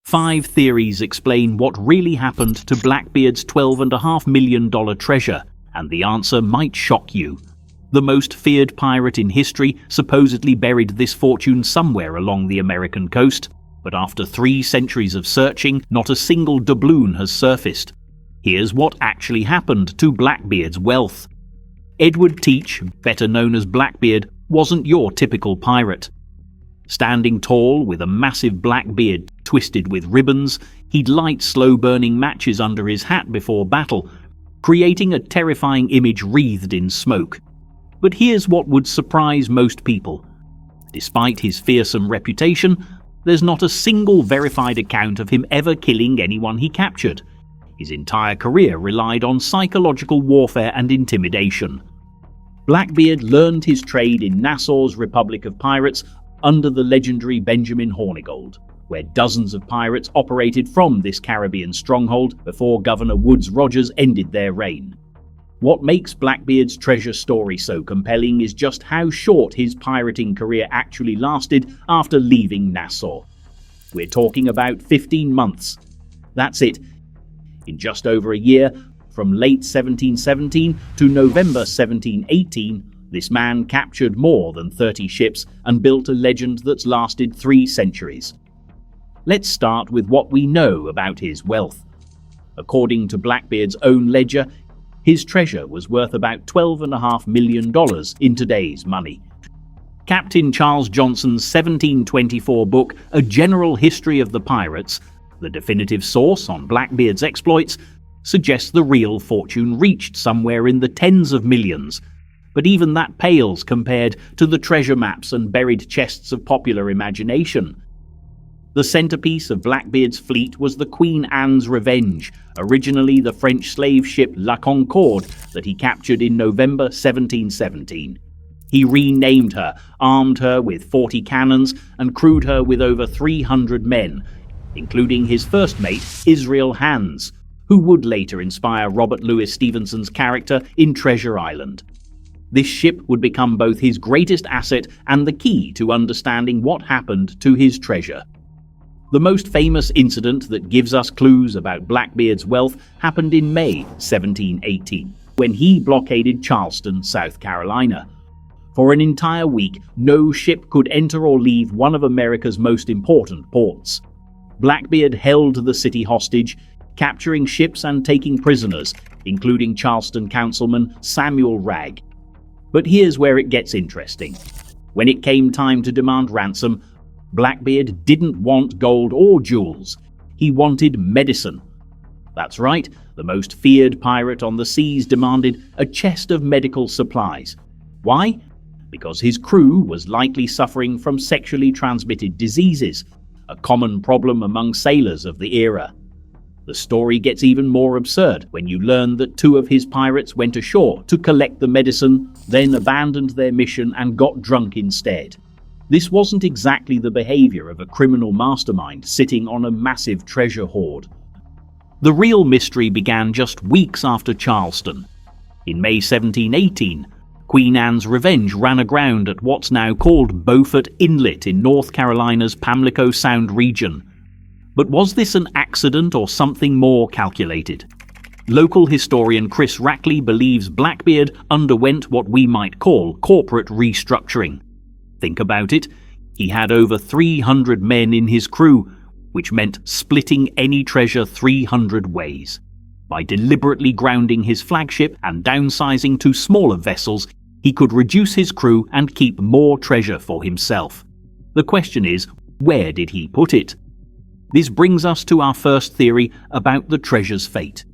5 theories explain what really happened to Blackbeard's $12.5 million treasure, and the answer might shock you. The most feared pirate in history supposedly buried this fortune somewhere along the American coast, but after 3 centuries of searching, not a single doubloon has surfaced. Here's what actually happened to Blackbeard's wealth. Edward Teach, better known as Blackbeard, wasn't your typical pirate. Standing tall with a massive black beard twisted with ribbons, he'd light slow-burning matches under his hat before battle, creating a terrifying image wreathed in smoke. But here's what would surprise most people. Despite his fearsome reputation, there's not a single verified account of him ever killing anyone he captured. His entire career relied on psychological warfare and intimidation. Blackbeard learned his trade in Nassau's Republic of Pirates under the legendary Benjamin Hornigold, where dozens of pirates operated from this Caribbean stronghold before Governor Woodes Rogers ended their reign. What makes Blackbeard's treasure story so compelling is just how short his pirating career actually lasted after leaving Nassau. We're talking about 15 months. That's it. In just over a year, from late 1717 to November 1718, this man captured more than 30 ships and built a legend that's lasted 3 centuries. Let's start with what we know about his wealth. According to Blackbeard's own ledger, his treasure was worth about $12.5 million in today's money. Captain Charles Johnson's 1724 book, A General History of the Pirates, the definitive source on Blackbeard's exploits, suggests the real fortune reached somewhere in the tens of millions. But even that pales compared to the treasure maps and buried chests of popular imagination. The centerpiece of Blackbeard's fleet was the Queen Anne's Revenge, originally the French slave ship La Concorde that he captured in November 1717. He renamed her, armed her with 40 cannons, and crewed her with over 300 men, including his first mate, Israel Hands, who would later inspire Robert Louis Stevenson's character in Treasure Island. This ship would become both his greatest asset and the key to understanding what happened to his treasure. The most famous incident that gives us clues about Blackbeard's wealth happened in May 1718, when he blockaded Charleston, South Carolina. For an entire week, no ship could enter or leave one of America's most important ports. Blackbeard held the city hostage, capturing ships and taking prisoners, including Charleston councilman Samuel Wragg. But here's where it gets interesting. When it came time to demand ransom, Blackbeard didn't want gold or jewels. He wanted medicine. That's right, the most feared pirate on the seas demanded a chest of medical supplies. Why? Because his crew was likely suffering from sexually transmitted diseases, a common problem among sailors of the era. The story gets even more absurd when you learn that 2 of his pirates went ashore to collect the medicine, then abandoned their mission and got drunk instead. This wasn't exactly the behavior of a criminal mastermind sitting on a massive treasure hoard. The real mystery began just weeks after Charleston. In May 1718, Queen Anne's Revenge ran aground at what's now called Beaufort Inlet in North Carolina's Pamlico Sound region. But was this an accident or something more calculated? Local historian Chris Rackley believes Blackbeard underwent what we might call corporate restructuring. Think about it. He had over 300 men in his crew, which meant splitting any treasure 300 ways. By deliberately grounding his flagship and downsizing to smaller vessels, he could reduce his crew and keep more treasure for himself. The question is, where did he put it? This brings us to our first theory about the treasure's fate.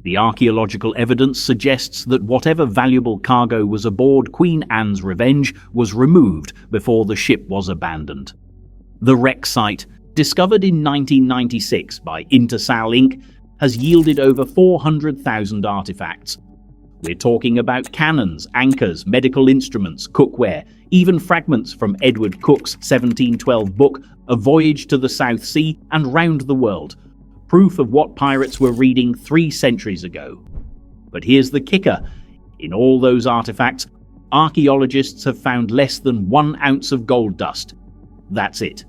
The archaeological evidence suggests that whatever valuable cargo was aboard Queen Anne's Revenge was removed before the ship was abandoned. The wreck site, discovered in 1996 by Intersal Inc., has yielded over 400,000 artifacts. We're talking about cannons, anchors, medical instruments, cookware, even fragments from Edward Cook's 1712 book, A Voyage to the South Sea and Round the World, proof of what pirates were reading 3 centuries ago. But here's the kicker. In all those artifacts, archaeologists have found less than 1 ounce of gold dust. That's it.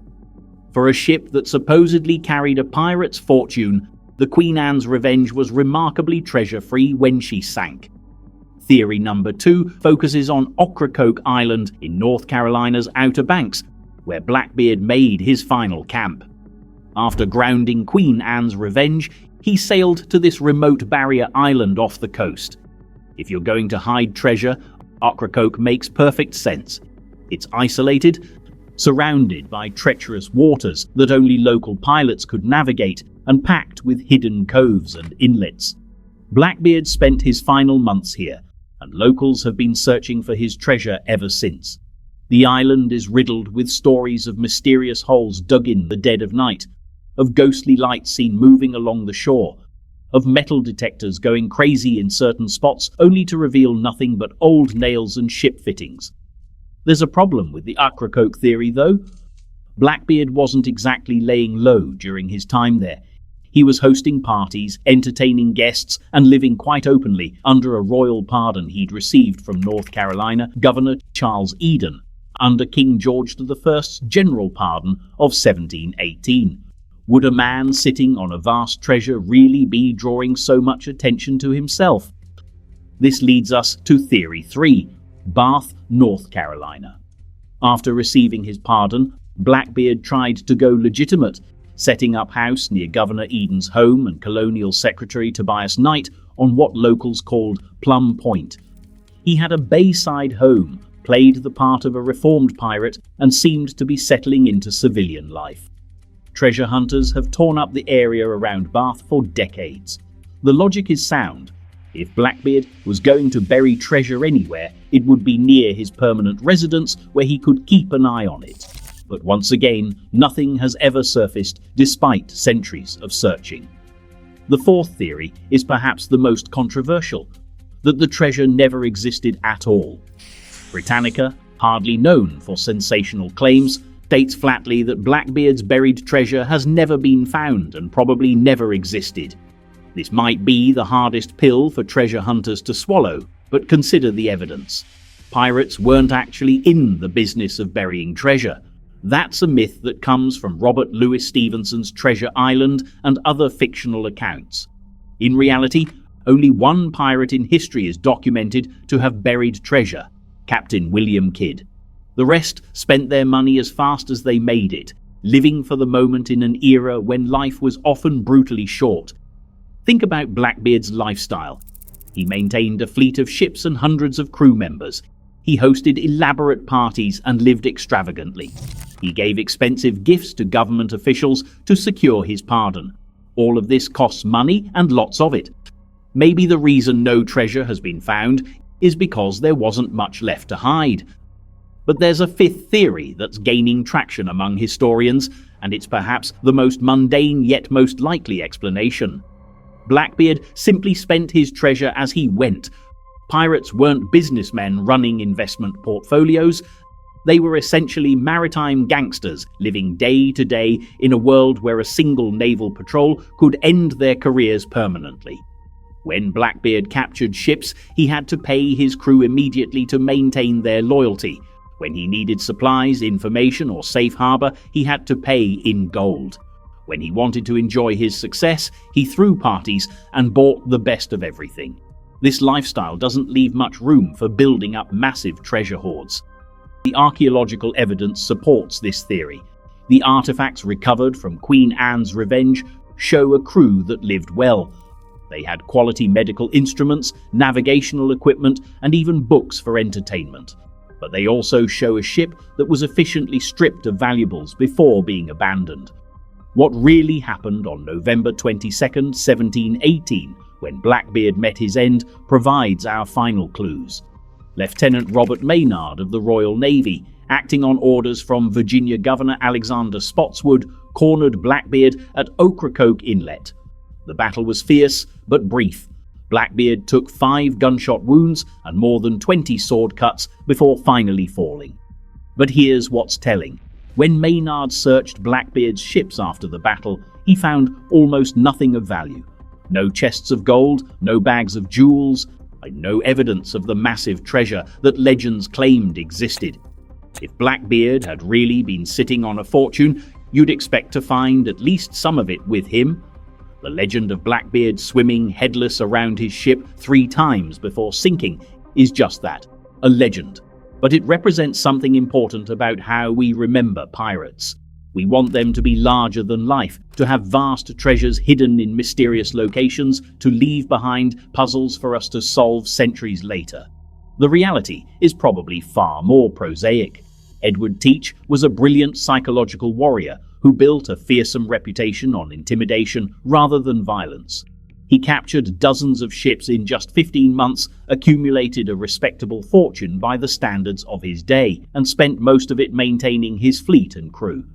For a ship that supposedly carried a pirate's fortune, the Queen Anne's Revenge was remarkably treasure-free when she sank. Theory number 2 focuses on Ocracoke Island in North Carolina's Outer Banks, where Blackbeard made his final camp. After grounding Queen Anne's Revenge, he sailed to this remote barrier island off the coast. If you're going to hide treasure, Ocracoke makes perfect sense. It's isolated, surrounded by treacherous waters that only local pilots could navigate, and packed with hidden coves and inlets. Blackbeard spent his final months here, and locals have been searching for his treasure ever since. The island is riddled with stories of mysterious holes dug in the dead of night, of ghostly lights seen moving along the shore, of metal detectors going crazy in certain spots only to reveal nothing but old nails and ship fittings. There's a problem with the Ocracoke theory, though. Blackbeard wasn't exactly laying low during his time there. He was hosting parties, entertaining guests, and living quite openly under a royal pardon he'd received from North Carolina Governor Charles Eden under King George I's general pardon of 1718. Would a man sitting on a vast treasure really be drawing so much attention to himself? This leads us to Theory 3, Bath, North Carolina. After receiving his pardon, Blackbeard tried to go legitimate, setting up house near Governor Eden's home and Colonial Secretary Tobias Knight on what locals called Plum Point. He had a bayside home, played the part of a reformed pirate, and seemed to be settling into civilian life. Treasure hunters have torn up the area around Bath for decades. The logic is sound. If Blackbeard was going to bury treasure anywhere, it would be near his permanent residence where he could keep an eye on it. But once again, nothing has ever surfaced despite centuries of searching. The fourth theory is perhaps the most controversial, that the treasure never existed at all. Britannica, hardly known for sensational claims, states flatly that Blackbeard's buried treasure has never been found and probably never existed. This might be the hardest pill for treasure hunters to swallow, but consider the evidence. Pirates weren't actually in the business of burying treasure. That's a myth that comes from Robert Louis Stevenson's Treasure Island and other fictional accounts. In reality, only one pirate in history is documented to have buried treasure, Captain William Kidd. The rest spent their money as fast as they made it, living for the moment in an era when life was often brutally short. Think about Blackbeard's lifestyle. He maintained a fleet of ships and hundreds of crew members. He hosted elaborate parties and lived extravagantly. He gave expensive gifts to government officials to secure his pardon. All of this costs money and lots of it. Maybe the reason no treasure has been found is because there wasn't much left to hide. But there's a fifth theory that's gaining traction among historians, and it's perhaps the most mundane yet most likely explanation. Blackbeard simply spent his treasure as he went. Pirates weren't businessmen running investment portfolios. They were essentially maritime gangsters living day to day in a world where a single naval patrol could end their careers permanently. When Blackbeard captured ships, he had to pay his crew immediately to maintain their loyalty. When he needed supplies, information, or safe harbor, he had to pay in gold. When he wanted to enjoy his success, he threw parties and bought the best of everything. This lifestyle doesn't leave much room for building up massive treasure hoards. The archaeological evidence supports this theory. The artifacts recovered from Queen Anne's Revenge show a crew that lived well. They had quality medical instruments, navigational equipment, and even books for entertainment. But they also show a ship that was efficiently stripped of valuables before being abandoned. What really happened on November 22, 1718, when Blackbeard met his end, provides our final clues. Lieutenant Robert Maynard of the Royal Navy, acting on orders from Virginia Governor Alexander Spotswood, cornered Blackbeard at Ocracoke Inlet. The battle was fierce but brief. Blackbeard took 5 gunshot wounds and more than 20 sword cuts before finally falling. But here's what's telling. When Maynard searched Blackbeard's ships after the battle, he found almost nothing of value. No chests of gold, no bags of jewels, and no evidence of the massive treasure that legends claimed existed. If Blackbeard had really been sitting on a fortune, you'd expect to find at least some of it with him. The legend of Blackbeard swimming headless around his ship 3 times before sinking is just that, a legend. But it represents something important about how we remember pirates. We want them to be larger than life, to have vast treasures hidden in mysterious locations, to leave behind puzzles for us to solve centuries later. The reality is probably far more prosaic. Edward Teach was a brilliant psychological warrior who built a fearsome reputation on intimidation rather than violence. He captured dozens of ships in just 15 months, accumulated a respectable fortune by the standards of his day, and spent most of it maintaining his fleet and crew.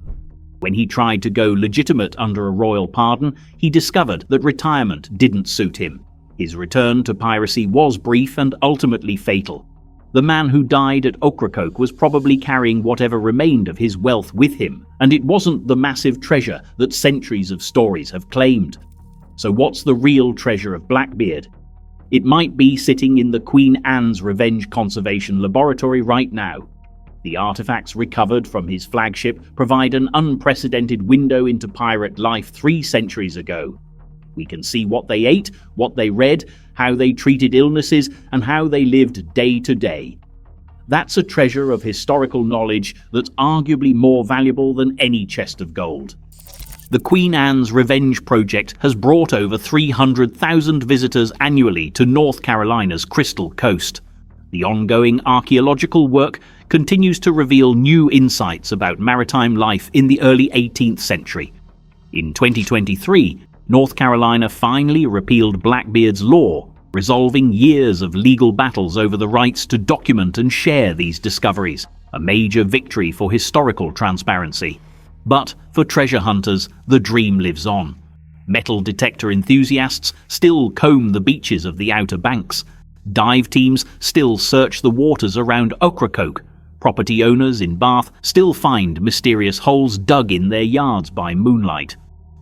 When he tried to go legitimate under a royal pardon, he discovered that retirement didn't suit him. His return to piracy was brief and ultimately fatal. The man who died at Ocracoke was probably carrying whatever remained of his wealth with him, and it wasn't the massive treasure that centuries of stories have claimed. So what's the real treasure of Blackbeard? It might be sitting in the Queen Anne's Revenge Conservation Laboratory right now. The artifacts recovered from his flagship provide an unprecedented window into pirate life 3 centuries ago. We can see what they ate, what they read, how they treated illnesses, and how they lived day to day. That's a treasure of historical knowledge that's arguably more valuable than any chest of gold. The Queen Anne's Revenge Project has brought over 300,000 visitors annually to North Carolina's Crystal Coast. The ongoing archaeological work continues to reveal new insights about maritime life in the early 18th century. In 2023, North Carolina finally repealed Blackbeard's law, resolving years of legal battles over the rights to document and share these discoveries, a major victory for historical transparency. But for treasure hunters, the dream lives on. Metal detector enthusiasts still comb the beaches of the Outer Banks. Dive teams still search the waters around Ocracoke. Property owners in Bath still find mysterious holes dug in their yards by moonlight.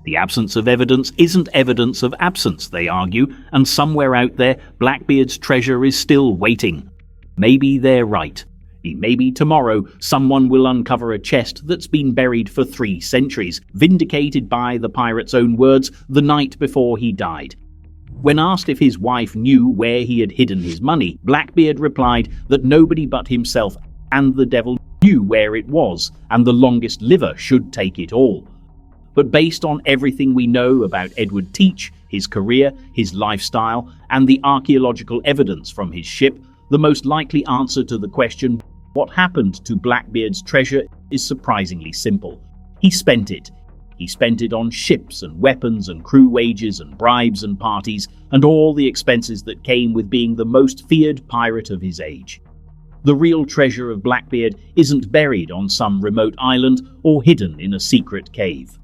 The absence of evidence isn't evidence of absence, they argue, and somewhere out there, Blackbeard's treasure is still waiting. Maybe they're right. Maybe tomorrow someone will uncover a chest that's been buried for 3 centuries, vindicated by the pirate's own words the night before he died. When asked if his wife knew where he had hidden his money, Blackbeard replied that nobody but himself and the devil knew where it was, and the longest liver should take it all. But based on everything we know about Edward Teach, his career, his lifestyle, and the archaeological evidence from his ship, the most likely answer to the question, what happened to Blackbeard's treasure, is surprisingly simple. He spent it. He spent it on ships and weapons and crew wages and bribes and parties and all the expenses that came with being the most feared pirate of his age. The real treasure of Blackbeard isn't buried on some remote island or hidden in a secret cave.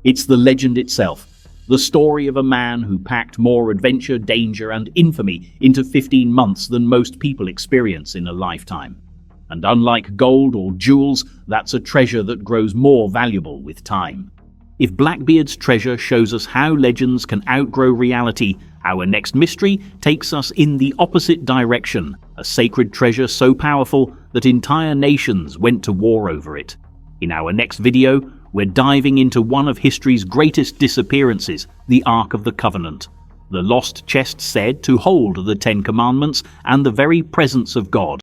It's the legend itself, the story of a man who packed more adventure, danger, and infamy into 15 months than most people experience in a lifetime. And unlike gold or jewels, that's a treasure that grows more valuable with time. If Blackbeard's treasure shows us how legends can outgrow reality, our next mystery takes us in the opposite direction, a sacred treasure so powerful that entire nations went to war over it. In our next video, we're diving into one of history's greatest disappearances, the Ark of the Covenant. The lost chest said to hold the 10 Commandments and the very presence of God.